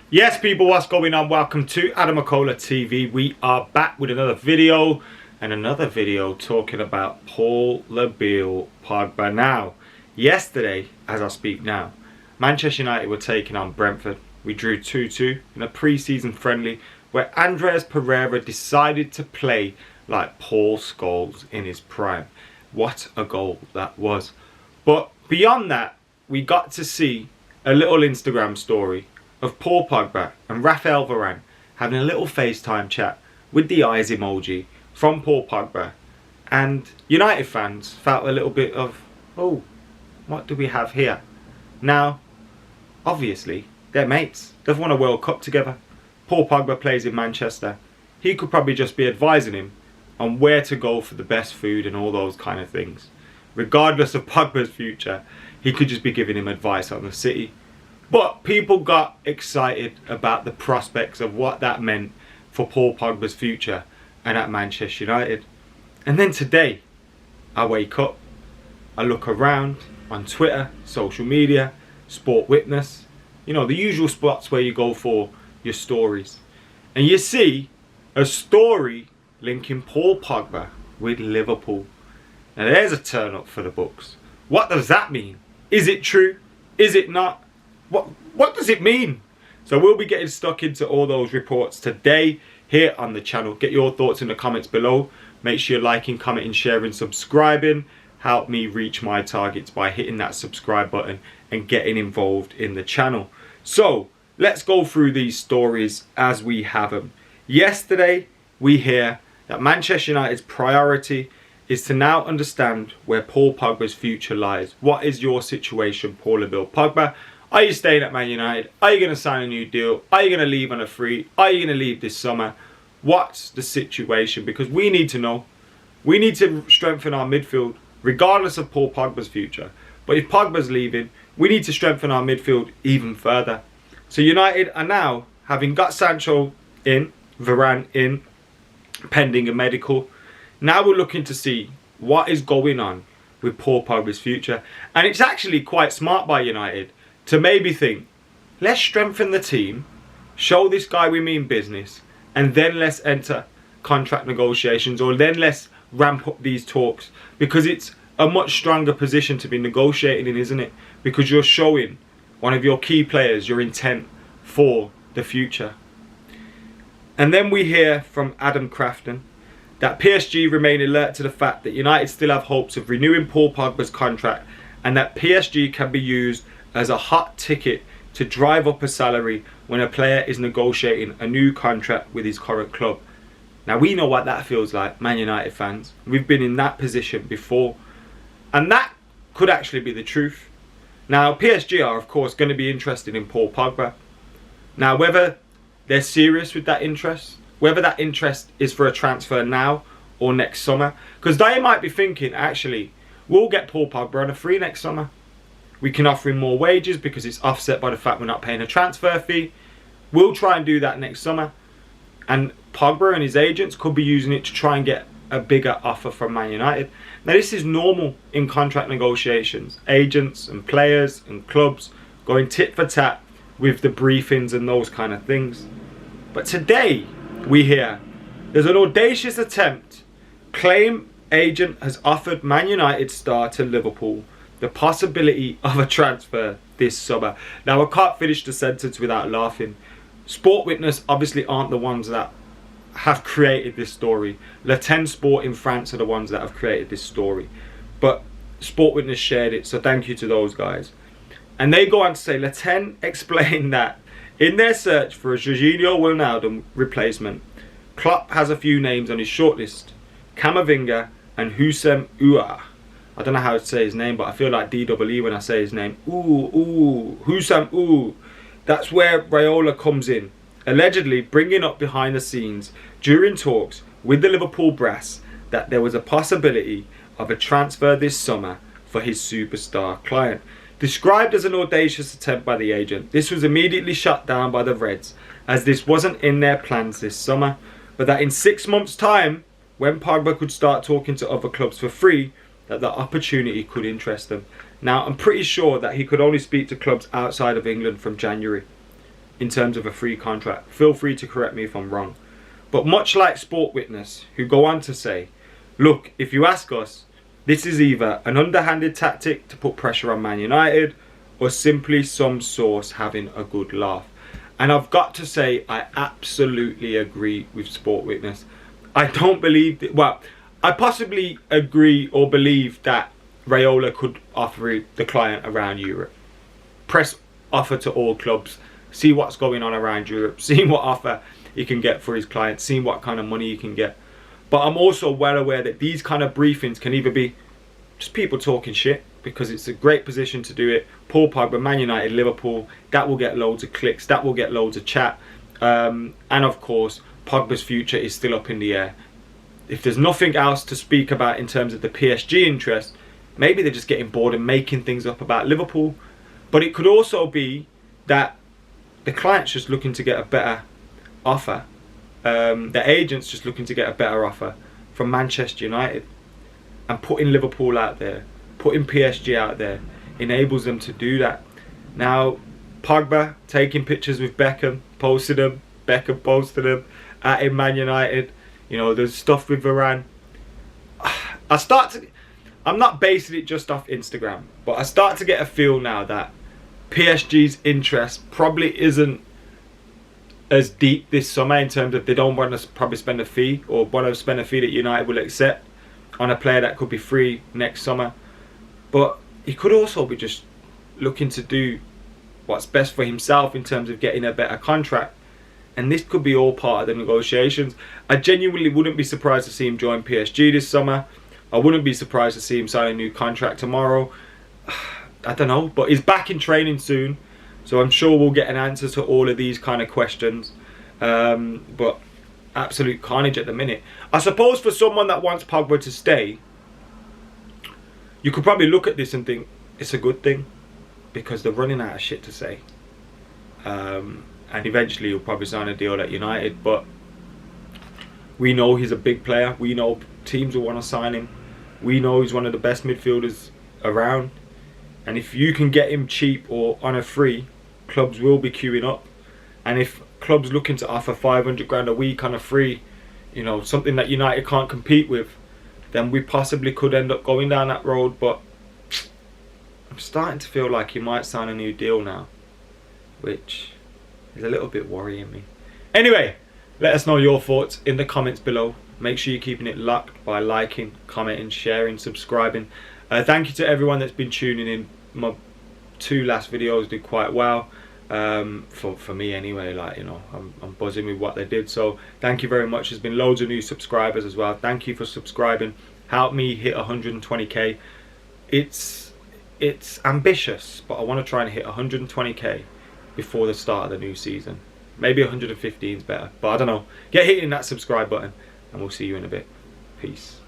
Yes, people, what's going on? Welcome to AdamMcKola TV. We are back with another video talking about Paul Pogba. Now, yesterday, as I speak now, Manchester United were taking on Brentford. We drew 2-2 in a pre-season friendly where Andreas Pereira decided to play like Paul Scholes in his prime. What a goal that was. But beyond that, we got to see a little Instagram story of Paul Pogba and Raphael Varane having a little FaceTime chat with the eyes emoji from Paul Pogba, and United fans felt a little bit of, oh, what do we have here? Now, obviously, they're mates. They've won a World Cup together. Paul Pogba plays in Manchester. He could probably just be advising him on where to go for the best food and all those kind of things. Regardless of Pogba's future, he could just be giving him advice on the city. But people got excited about the prospects of what that meant for Paul Pogba's future and at Manchester United. And then today, I wake up, I look around on Twitter, social media, Sport Witness, you know, the usual spots where you go for your stories. And you see a story linking Paul Pogba with Liverpool. Now there's a turn up for the books. What does that mean? Is it true? Is it not? What does it mean? So we'll be getting stuck into all those reports today here on the channel. Get your thoughts in the comments below. Make sure you're liking, commenting, sharing, subscribing. Help me reach my targets by hitting that subscribe button and getting involved in the channel. So let's go through these stories as we have them. Yesterday we hear that Manchester United's priority is to now understand where Paul Pogba's future lies. What is your situation, Paul Pogba? Are you staying at Man United? Are you going to sign a new deal? Are you going to leave on a free? Are you going to leave this summer? What's the situation? Because we need to know. We need to strengthen our midfield, regardless of Paul Pogba's future. But if Pogba's leaving, we need to strengthen our midfield even further. So United are now, having got Sancho in, Varane in, pending a medical, now we're looking to see what is going on with Paul Pogba's future. And it's actually quite smart by United to maybe think, let's strengthen the team, show this guy we mean business, and then let's enter contract negotiations, or then let's ramp up these talks, because it's a much stronger position to be negotiating in, isn't it? Because you're showing one of your key players your intent for the future. And then we hear from Adam that PSG remain alert to the fact that United still have hopes of renewing Paul Pogba's contract, and that PSG can be used as a hot ticket to drive up a salary when a player is negotiating a new contract with his current club. Now we know what that feels like, Man United fans. We've been in that position before, and that could actually be the truth. Now PSG are of course going to be interested in Paul Pogba. Now whether they're serious with that interest, whether that interest is for a transfer now or next summer, because they might be thinking, actually, we'll get Paul Pogba on a free next summer. We can offer him more wages because it's offset by the fact we're not paying a transfer fee. We'll try and do that next summer. And Pogba and his agents could be using it to try and get a bigger offer from Man United. Now this is normal in contract negotiations. Agents and players and clubs going tit for tat with the briefings and those kind of things. But today we hear there's an audacious attempt. Claim agent has offered Man United star to Liverpool the possibility of a transfer this summer. Now I can't finish the sentence without laughing. Sport Witness obviously aren't the ones that have created this story. Le 10 Sport in France are the ones that have created this story. But Sport Witness shared it, so thank you to those guys. And they go on to say, Le 10 explained that in their search for a Jorginho Wijnaldum replacement, Klopp has a few names on his shortlist. Camavinga and Houssem Ouar. I don't know how to say his name, but I feel like DWE when I say his name. Houssem Ouar. That's where Raiola comes in, allegedly bringing up behind the scenes during talks with the Liverpool brass that there was a possibility of a transfer this summer for his superstar client. Described as an audacious attempt by the agent, this was immediately shut down by the Reds, as this wasn't in their plans this summer, but that in 6 months' time, when Pogba could start talking to other clubs for free, that the opportunity could interest them. Now, I'm pretty sure that he could only speak to clubs outside of England from January. in terms of a free contract. Feel free to correct me if I'm wrong. But much like Sport Witness, who go on to say, look, if you ask us, this is either an underhanded tactic to put pressure on Man United or simply some source having a good laugh. And I've got to say, I absolutely agree with Sport Witness. I don't believe that, well, I possibly agree or believe that Raiola could offer the client around Europe. Press offer to all clubs, see what's going on around Europe, see what offer he can get for his clients, see what kind of money he can get. But I'm also well aware that these kind of briefings can either be just people talking shit, because it's a great position to do it. Paul Pogba, Man United, Liverpool, that will get loads of clicks, that will get loads of chat. And of course, Pogba's future is still up in the air. If there's nothing else to speak about in terms of the PSG interest, maybe they're just getting bored and making things up about Liverpool. But it could also be that the client's just looking to get a better offer. The agent's just looking to get a better offer from Manchester United. And putting Liverpool out there, putting PSG out there, enables them to do that. Now, Pogba taking pictures with Beckham, posted them, Beckham posted them, at in Man United. You know, there's stuff with Varane. I'm not basing it just off Instagram, but I start to get a feel now that PSG's interest probably isn't as deep this summer, in terms of they don't want to probably spend a fee, or want to spend a fee that United will accept on a player that could be free next summer. But he could also be just looking to do what's best for himself in terms of getting a better contract. And this could be all part of the negotiations. I genuinely wouldn't be surprised to see him join PSG this summer. I wouldn't be surprised to see him sign a new contract tomorrow. I don't know, but he's back in training soon, so I'm sure we'll get an answer to all of these kind of questions. But absolute carnage at the minute. I suppose for someone that wants Pogba to stay, you could probably look at this and think it's a good thing, because they're running out of shit to say. And eventually he'll probably sign a deal at United, but we know he's a big player. We know teams will want to sign him. We know he's one of the best midfielders around. And if you can get him cheap or on a free, clubs will be queuing up. And if clubs looking to offer 500 grand a week on a free, you know, something that United can't compete with, then we possibly could end up going down that road. But I'm starting to feel like he might sign a new deal now, which is a little bit worrying me. Anyway, let us know your thoughts in the comments below. Make sure you're keeping it locked by liking, commenting, sharing, subscribing. Thank you to everyone that's been tuning in. My 2 last videos did quite well, for me anyway. Like, you know, I'm buzzing with what they did, so thank you very much. There's been loads of new subscribers as well. Thank you for subscribing. Help me hit 120k. It's ambitious, but I want to try and hit 120k before the start of the new season. Maybe 115 is better, but I don't know. Get hitting that subscribe button, and we'll see you in a bit. Peace.